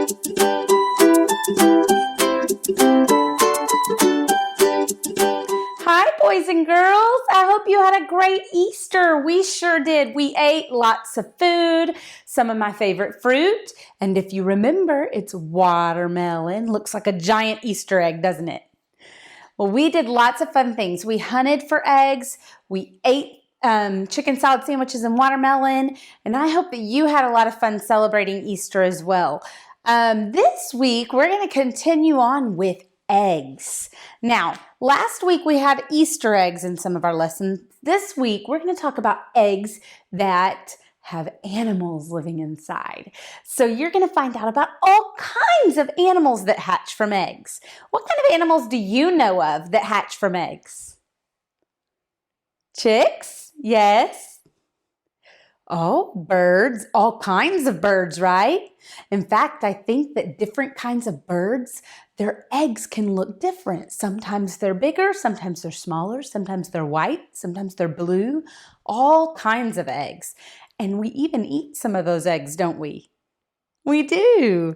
Hi, boys and girls. I hope you had a great Easter. We sure did. We ate lots of food, some of my favorite fruit, and if you remember, it's watermelon. Looks like a giant Easter egg, doesn't it? Well, we did lots of fun things. We hunted for eggs. We ate chicken salad sandwiches and watermelon, and I hope that you had a lot of fun celebrating Easter as well. This week, we're going to continue on with eggs. Now, last week we had Easter eggs in some of our lessons. This week, we're going to talk about eggs that have animals living inside. So you're going to find out about all kinds of animals that hatch from eggs. What kind of animals do you know of that hatch from eggs? Chicks? Yes. Oh, birds, all kinds of birds, right? In fact, I think that different kinds of birds, their eggs can look different. Sometimes they're bigger, sometimes they're smaller, sometimes they're white, sometimes they're blue, all kinds of eggs. And we even eat some of those eggs, don't we? We do.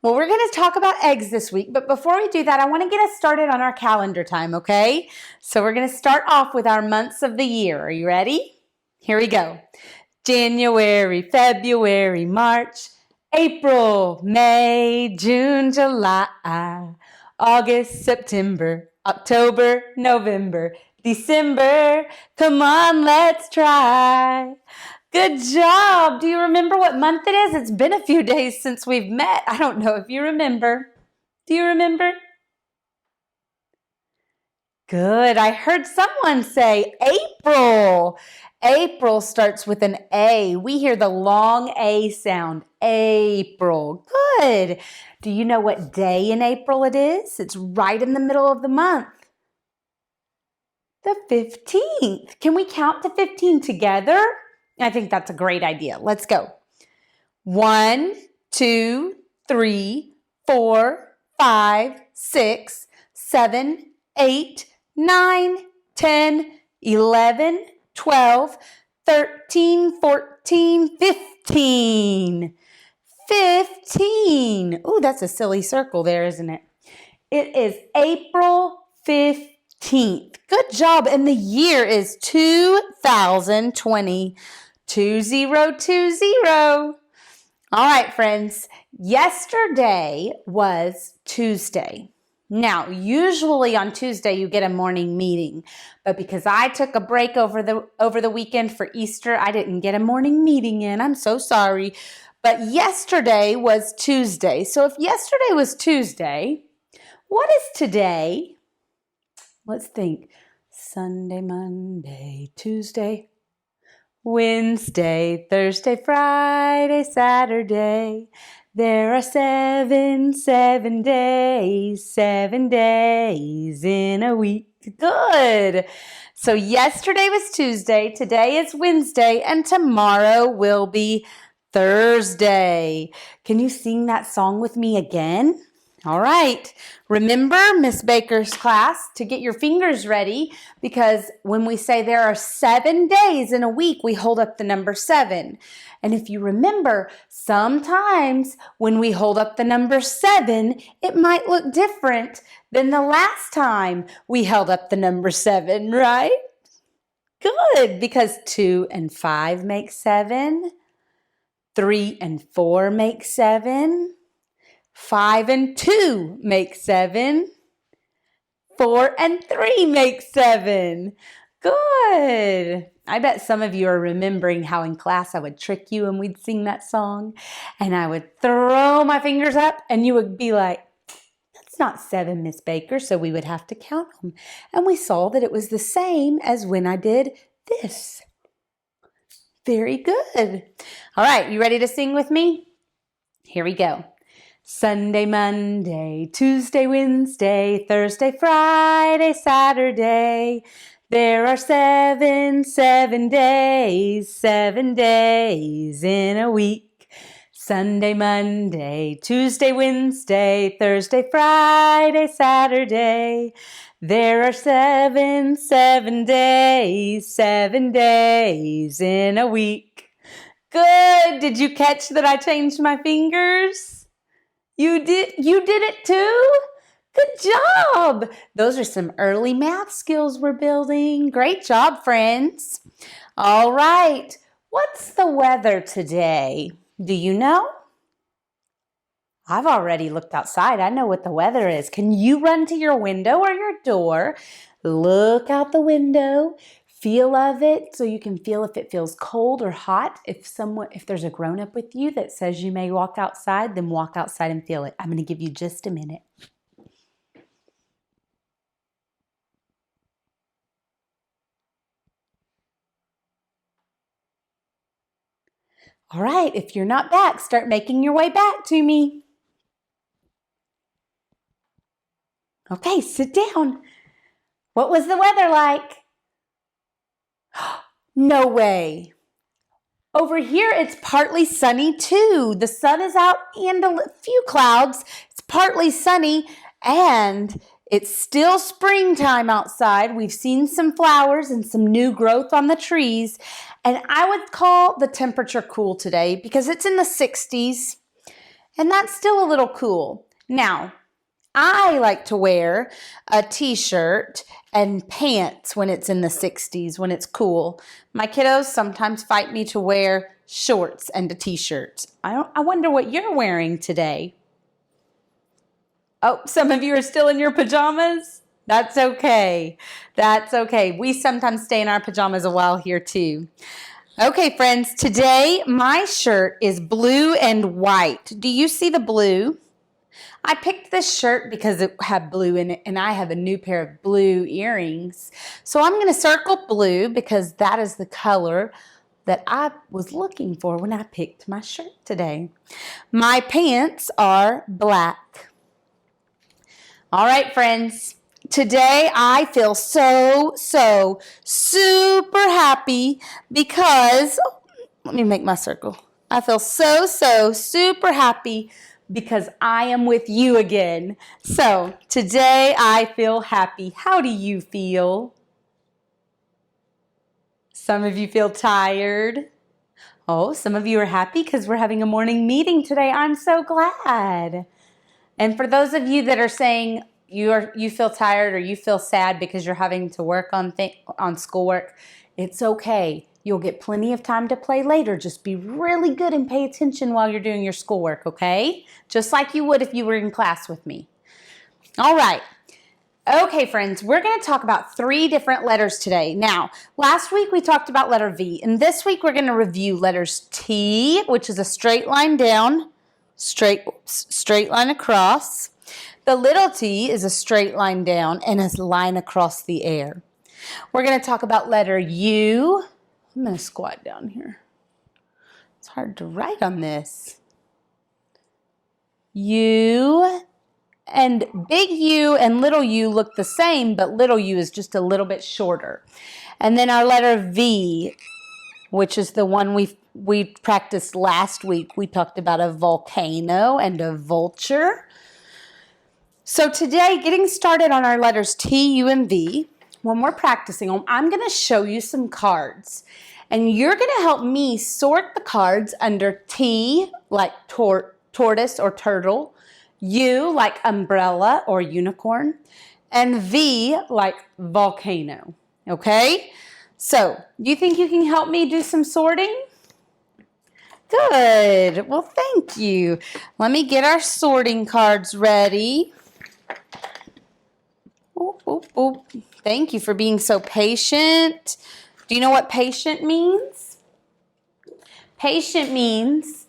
Well, we're going to talk about eggs this week, but before we do that, I want to get us started on our calendar time, okay? So we're going to start off with our months of the year. Are you ready? Here we go. January, February, March, April, May, June, July, August, September, October, November, December. Come on, let's try. Good job. Do you remember what month it is? It's been a few days since we've met. I don't know if you remember. Do you remember? Good. I heard someone say April. April starts with an A. We hear the long A sound. April. Good. Do you know what day in April it is? It's right in the middle of the month. The 15th. Can we count to 15 together? I think that's a great idea. Let's go. 1, 2, 3, 4, 5, 6, 7, 8, 9, 10, 11, 12, 13, 14, 15. 15. Ooh, that's a silly circle there, isn't it? It is April 15th. Good job. And the year is 2020. 2020. All right, friends. Yesterday was Tuesday. Now, usually on Tuesday you get a morning meeting, but because I took a break over the weekend for Easter, I didn't get a morning meeting in. I'm so sorry. But yesterday was Tuesday. So if yesterday was Tuesday, what is today? Let's think. Sunday, Monday, Tuesday, Wednesday, Thursday, Friday, Saturday. There are 7 days in a week. Good. So yesterday was Tuesday, today is Wednesday, and tomorrow will be Thursday. Can you sing that song with me again? All right. Remember Miss Baker's class to get your fingers ready, because when we say there are 7 days in a week, we hold up the number 7. And if you remember, sometimes when we hold up the number 7, it might look different than the last time we held up the number 7, right? Good, because 2 and 5 make 7. 3 and 4 make 7. 5 and 2 make 7. 4 and 3 make 7. Good. I bet some of you are remembering how in class I would trick you and we'd sing that song. And I would throw my fingers up and you would be like, that's not 7, Miss Baker. So we would have to count them. And we saw that it was the same as when I did this. Very good. All right, you ready to sing with me? Here we go. Sunday, Monday, Tuesday, Wednesday, Thursday, Friday, Saturday. There are 7 days in a week. Sunday, Monday, Tuesday, Wednesday, Thursday, Friday, Saturday. There are 7 days in a week. Good. Did you catch that I changed my fingers? You did it too? Good job. Those are some early math skills we're building. Great job, friends. All right. What's the weather today? Do you know? I've already looked outside. I know what the weather is. Can you run to your window or your door? Look out the window. Feel of it so you can feel if it feels cold or hot. If there's a grown-up with you that says you may walk outside, then walk outside and feel it. I'm going to give you just a minute. All right, if you're not back, start making your way back to me. Okay, sit down. What was the weather like? No way. Over here, it's partly sunny too. The sun is out and a few clouds. It's partly sunny and it's still springtime outside. We've seen some flowers and some new growth on the trees. And I would call the temperature cool today because it's in the 60s and that's still a little cool. Now, I like to wear a t-shirt and pants when it's in the 60s, when it's cool. My kiddos sometimes fight me to wear shorts and a t-shirt. I wonder what you're wearing today. Oh, some of you are still in your pajamas? That's okay. That's okay. We sometimes stay in our pajamas a while here too. Okay, friends, today my shirt is blue and white. Do you see the blue? I picked this shirt because it had blue in it, and I have a new pair of blue earrings. So I'm going to circle blue because that is the color that I was looking for when I picked my shirt today. My pants are black. All right, friends. Today I feel so super happy because, let me make my circle. I feel so super happy because I am with you again. So today I feel happy. How do you feel? Some of you feel tired. Oh, some of you are happy because we're having a morning meeting today. I'm so glad. And for those of you that are saying you feel tired or you feel sad because you're having to work on schoolwork, it's okay. You'll get plenty of time to play later. Just be really good and pay attention while you're doing your schoolwork, okay? Just like you would if you were in class with me. All right. Okay, friends, we're going to talk about 3 different letters today. Now, last week we talked about letter V, and this week we're going to review letters T, which is a straight line down, straight line across. The little t is a straight line down and a line across the air. We're going to talk about letter U. I'm going to squat down here. It's hard to write on this. U, and big U and little u look the same, but little u is just a little bit shorter. And then our letter V, which is the one we practiced last week. We talked about a volcano and a vulture. So today, getting started on our letters T, U, and V, when we're practicing them, I'm going to show you some cards. And you're going to help me sort the cards under T, like tortoise or turtle, U, like umbrella or unicorn, and V, like volcano. Okay? So, do you think you can help me do some sorting? Good. Well, thank you. Let me get our sorting cards ready. Oop, oop, oop. Thank you for being so patient. Do you know what patient means? Patient means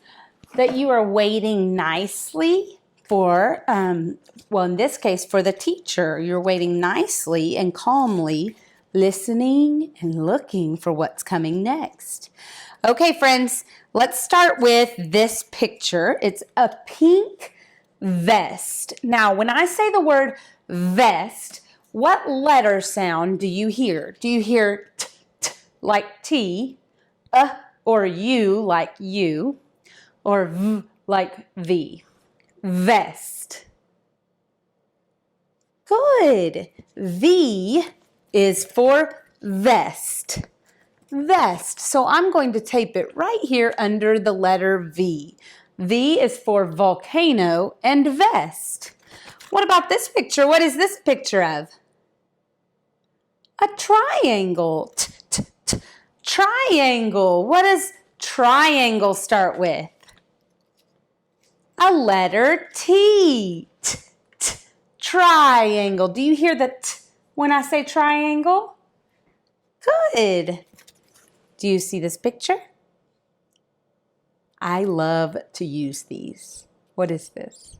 that you are waiting nicely for, well, in this case, for the teacher. You're waiting nicely and calmly, listening and looking for what's coming next. Okay, friends, let's start with this picture. It's a pink vest. Now, when I say the word vest, what letter sound do you hear? Do you hear t, t like T, or U like U, or V like V? Vest. Good. V is for vest. Vest. So I'm going to tape it right here under the letter V. V is for volcano and vest. What about this picture? What is this picture of? A triangle. Triangle. What does triangle start with? A letter T. Triangle. Do you hear the T when I say triangle? Good. Do you see this picture? I love to use these. What is this?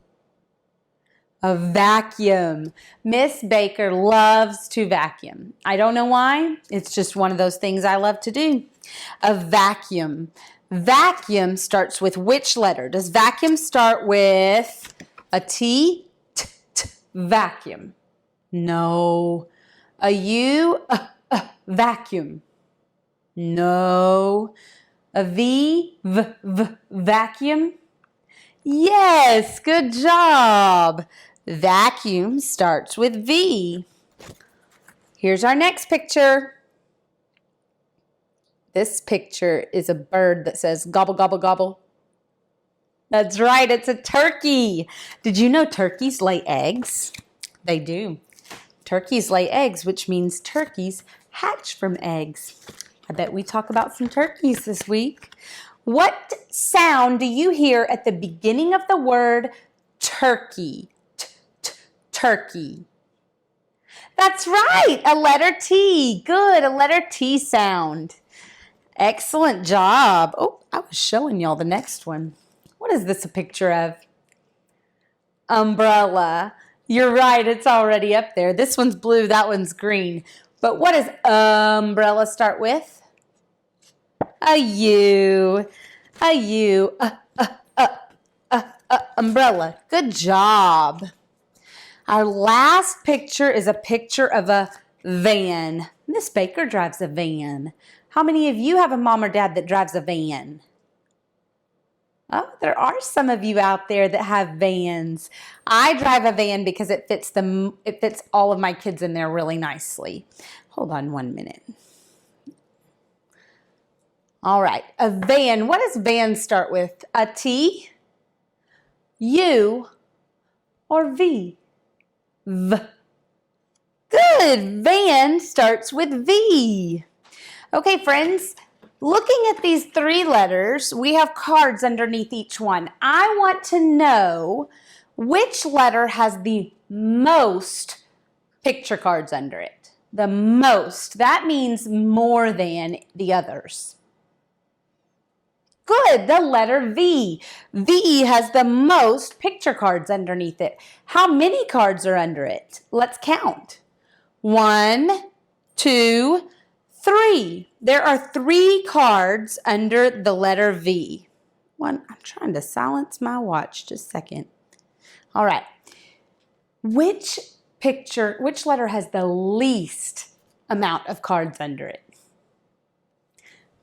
A vacuum. Miss Baker loves to vacuum. I don't know why. It's just one of those things I love to do. A vacuum. Vacuum starts with which letter? Does vacuum start with a T? Vacuum. No. A U? Vacuum. No. A V? Vacuum. Yes, good job. Vacuum starts with V. Here's our next picture. This picture is a bird that says gobble, gobble, gobble. That's right, it's a turkey. Did you know turkeys lay eggs? They do. Turkeys lay eggs, which means turkeys hatch from eggs. I bet we talk about some turkeys this week. What sound do you hear at the beginning of the word turkey? Turkey. That's right, a letter T. Good, a letter T sound. Excellent job. Oh, I was showing y'all the next one. What is this a picture of? Umbrella. You're right, it's already up there. This one's blue, that one's green. But what does umbrella start with? A U. A U. Umbrella. Good job. Our last picture is a picture of a van. Miss Baker drives a van. How many of you have a mom or dad that drives a van? Oh, there are some of you out there that have vans. I drive a van because it fits all of my kids in there really nicely. Hold on 1 minute. All right, a van. What does van start with? A T, U, or V? V. Good. Van starts with V. Okay, friends, looking at these three letters, we have cards underneath each one. I want to know which letter has the most picture cards under it. The most. That means more than the others. Good, the letter V. V has the most picture cards underneath it. How many cards are under it? Let's count. 1, 2, 3. There are 3 cards under the letter V. I'm trying to silence my watch. Just a second. All right. Which letter has the least amount of cards under it?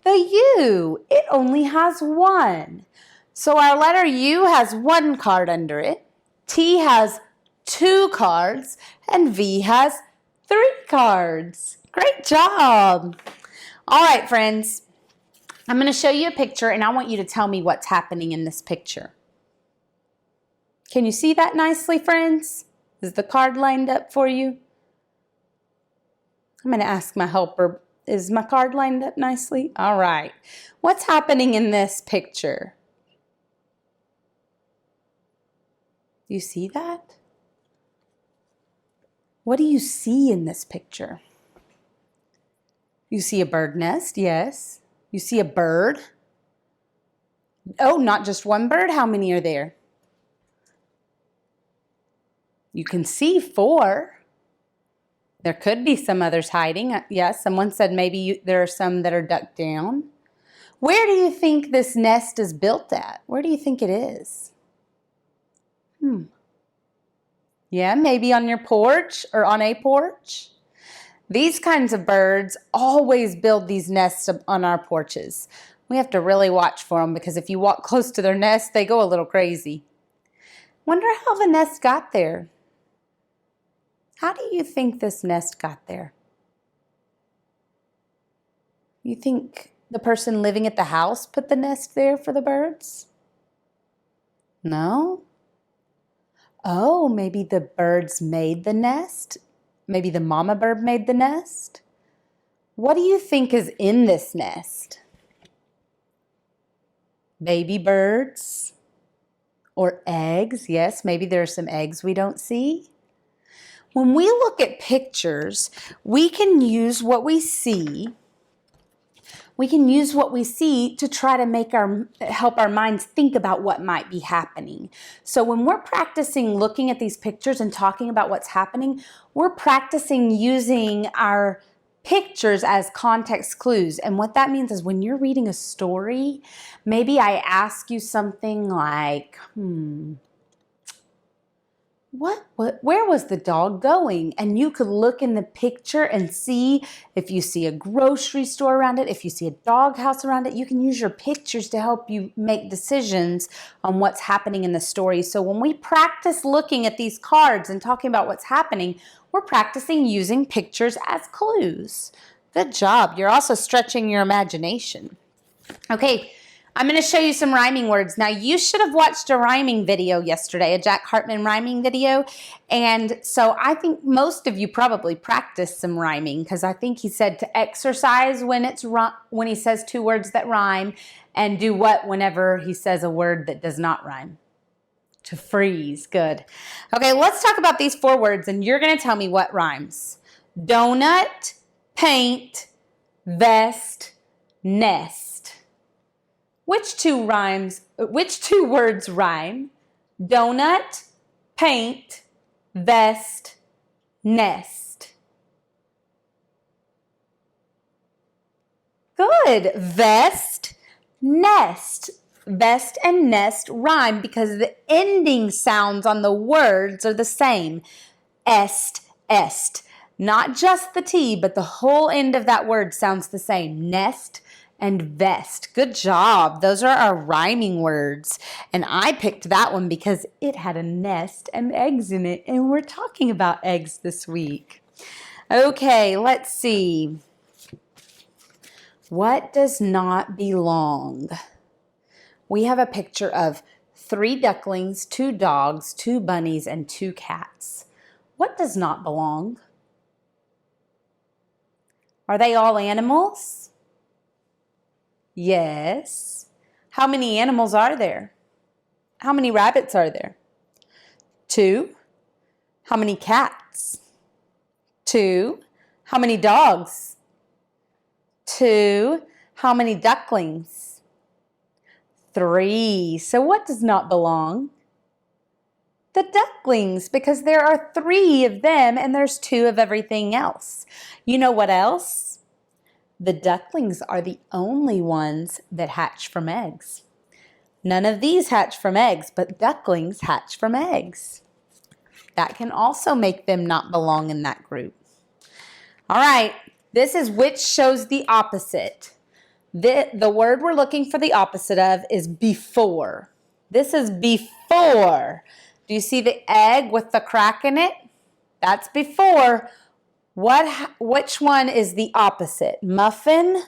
The U. It only has 1. So our letter U has 1 card under it. T has 2 cards. And V has 3 cards. Great job. All right, friends. I'm going to show you a picture, and I want you to tell me what's happening in this picture. Can you see that nicely, friends? Is the card lined up for you? I'm going to ask my helper. Is my card lined up nicely? All right. What's happening in this picture? Do you see that? What do you see in this picture? You see a bird nest, yes. You see a bird. Oh, not just one bird. How many are there? You can see 4. There could be some others hiding. Yes, someone said maybe there are some that are ducked down. Where do you think this nest is built at? Where do you think it is? Yeah, maybe on your porch or on a porch. These kinds of birds always build these nests on our porches. We have to really watch for them because if you walk close to their nest, they go a little crazy. Wonder how the nest got there. How do you think this nest got there? You think the person living at the house put the nest there for the birds? No? Oh, maybe the birds made the nest? Maybe the mama bird made the nest? What do you think is in this nest? Baby birds or eggs? Yes, maybe there are some eggs we don't see. When we look at pictures, we can use what we see. We can use what we see to try to help our minds think about what might be happening. So when we're practicing looking at these pictures and talking about what's happening, we're practicing using our pictures as context clues. And what that means is when you're reading a story, maybe I ask you something like, where was the dog going? And you could look in the picture and see if you see a grocery store around it, if you see a doghouse around it. You can use your pictures to help you make decisions on what's happening in the story. So when we practice looking at these cards and talking about what's happening, we're practicing using pictures as clues. Good job. You're also stretching your imagination. Okay. I'm going to show you some rhyming words. Now, you should have watched a rhyming video yesterday, a Jack Hartman rhyming video. And so I think most of you probably practiced some rhyming because I think he said to exercise when he says two words that rhyme and do what whenever he says a word that does not rhyme. To freeze. Good. Okay, let's talk about these 4 words and you're going to tell me what rhymes. Donut, paint, vest, nest. Which two words rhyme? Donut, paint, vest, nest. Good. Vest, nest. Vest and nest rhyme because the ending sounds on the words are the same. Est, est. Not just the T, but the whole end of that word sounds the same. Nest and vest. Good job. Those are our rhyming words. And I picked that one because it had a nest and eggs in it. And we're talking about eggs this week. Okay, let's see. What does not belong? We have a picture of 3 ducklings, 2 dogs, 2 bunnies, and 2 cats. What does not belong? Are they all animals? Yes. How many animals are there? How many rabbits are there? 2. How many cats? 2. How many dogs? 2. How many ducklings? 3. So what does not belong? The ducklings, because there are 3 of them and there's 2 of everything else. You know what else? The ducklings are the only ones that hatch from eggs. None of these hatch from eggs, but ducklings hatch from eggs. That can also make them not belong in that group. All right, this is which shows the opposite. The word we're looking for the opposite of is before. This is before. Do you see the egg with the crack in it? That's before. Which one is the opposite? Muffin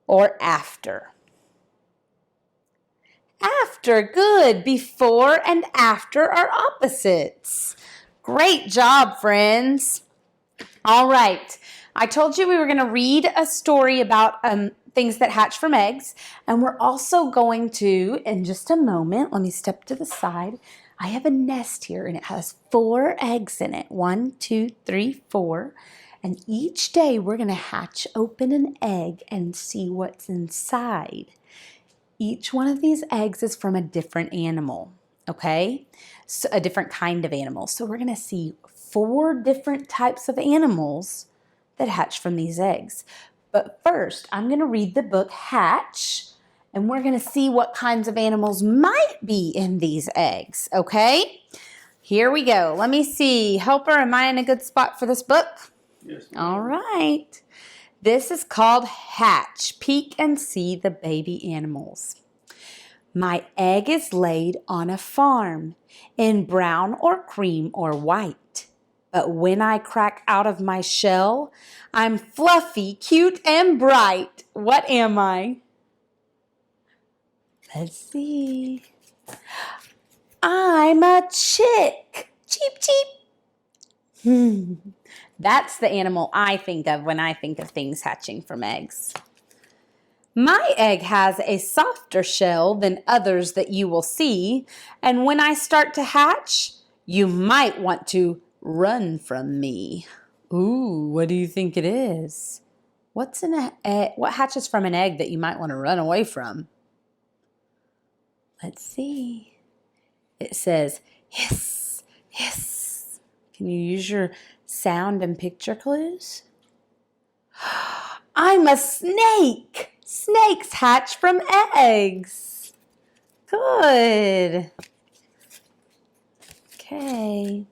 or after? After. Good. Before and after are opposites. Great job, friends. All right. I told you we were going to read a story about things that hatch from eggs. And we're also going to, in just a moment, let me step to the side. I have a nest here and it has 4 eggs in it. 1, 2, 3, 4. And each day we're going to hatch open an egg and see what's inside. Each one of these eggs is from a different animal, okay? So a different kind of animal. So we're going to see 4 different types of animals that hatch from these eggs. But first, I'm going to read the book Hatch, and we're going to see what kinds of animals might be in these eggs, okay? Here we go. Let me see. Helper, am I in a good spot for this book? Yes. All right. This is called Hatch. Peek and see the baby animals. My egg is laid on a farm in brown or cream or white. But when I crack out of my shell, I'm fluffy, cute, and bright. What am I? Let's see. I'm a chick. Cheep, cheep. That's the animal I think of when I think of things hatching from eggs. My egg has a softer shell than others that you will see, and when I start to hatch, you might want to run from me. Ooh, what do you think it is? What's in an egg? What hatches from an egg that you might want to run away from? Let's see. It says, hiss, hiss. Can you use your sound and picture clues? I'm a snake. Snakes hatch from eggs. Good. Okay.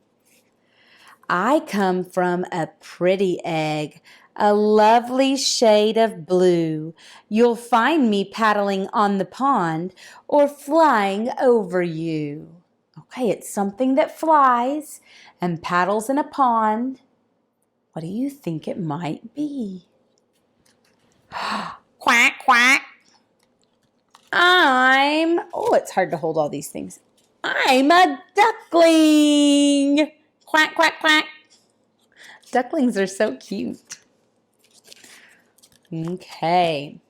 I come from a pretty egg, a lovely shade of blue. You'll find me paddling on the pond or flying over you. Okay, it's something that flies and paddles in a pond. What do you think it might be? Quack, quack. It's hard to hold all these things. I'm a duckling. Quack, quack, quack. Ducklings are so cute. Okay.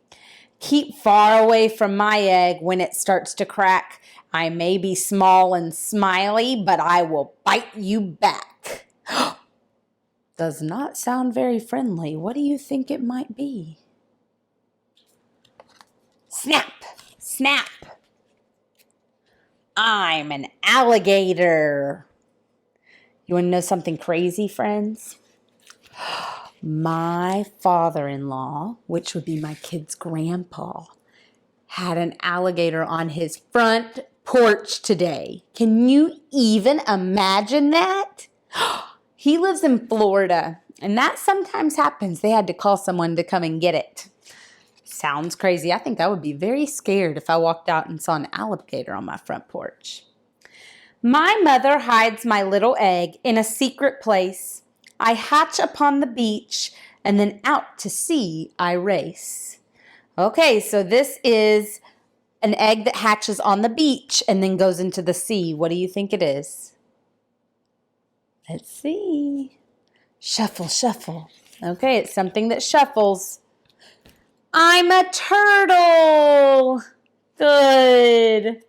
Keep far away from my egg when it starts to crack. I may be small and smiley, but I will bite you back. Does not sound very friendly. What do you think it might be? Snap, snap. I'm an alligator. You want to know something crazy, friends? My father-in-law, which would be my kid's grandpa, had an alligator on his front porch today. Can you even imagine that? He lives in Florida, and that sometimes happens. They had to call someone to come and get it. Sounds crazy. I think I would be very scared if I walked out and saw an alligator on my front porch. My mother hides my little egg in a secret place. I hatch upon the beach, and then out to sea I race. Okay, so this is an egg that hatches on the beach and then goes into the sea. What do you think it is? Let's see. Shuffle, shuffle. Okay, it's something that shuffles. I'm a turtle. Good.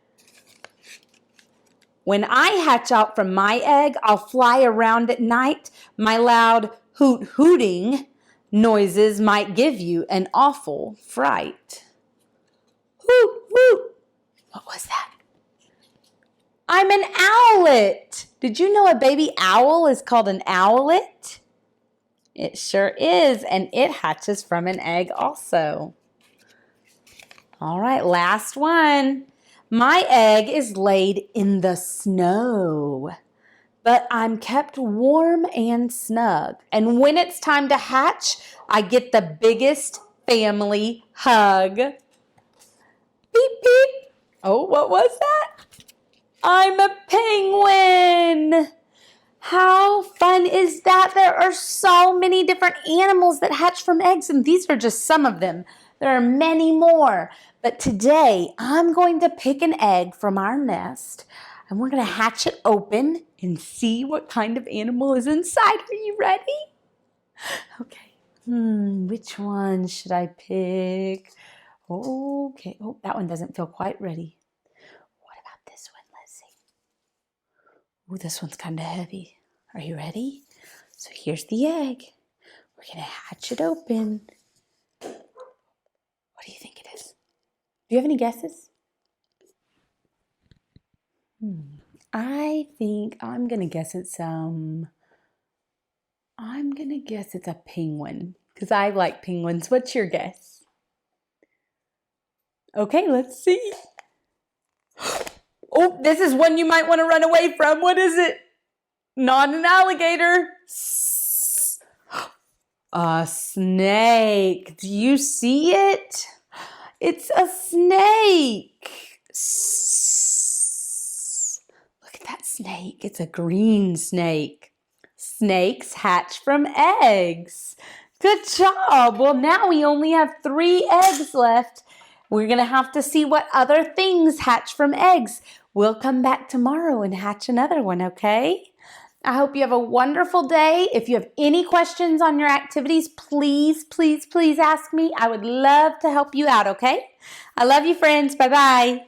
When I hatch out from my egg, I'll fly around at night. My loud hoot-hooting noises might give you an awful fright. Hoot, hoot. What was that? I'm an owlet. Did you know a baby owl is called an owlet? It sure is, and it hatches from an egg also. All right, last one. My egg is laid in the snow, but I'm kept warm and snug. And when it's time to hatch, I get the biggest family hug. Beep, beep. Oh, what was that? I'm a penguin. How fun is that? There are so many different animals that hatch from eggs, and these are just some of them. There are many more. But today, I'm going to pick an egg from our nest, and we're going to hatch it open and see what kind of animal is inside. Are you ready? Okay. Which one should I pick? Okay. Oh, that one doesn't feel quite ready. What about this one? Let's see. Oh, this one's kind of heavy. Are you ready? So here's the egg. We're going to hatch it open. What do you think it is? Do you have any guesses? I think I'm going to guess it's a penguin because I like penguins. What's your guess? Okay, let's see. Oh, this is one you might want to run away from. What is it? Not an alligator. A snake. Do you see it? It's a snake. Look at that snake. It's a green snake. Snakes hatch from eggs. Good job. Well, now we only have 3 eggs left. We're going to have to see what other things hatch from eggs. We'll come back tomorrow and hatch another one, okay? I hope you have a wonderful day. If you have any questions on your activities, please, please, please ask me. I would love to help you out, okay? I love you, friends. Bye-bye.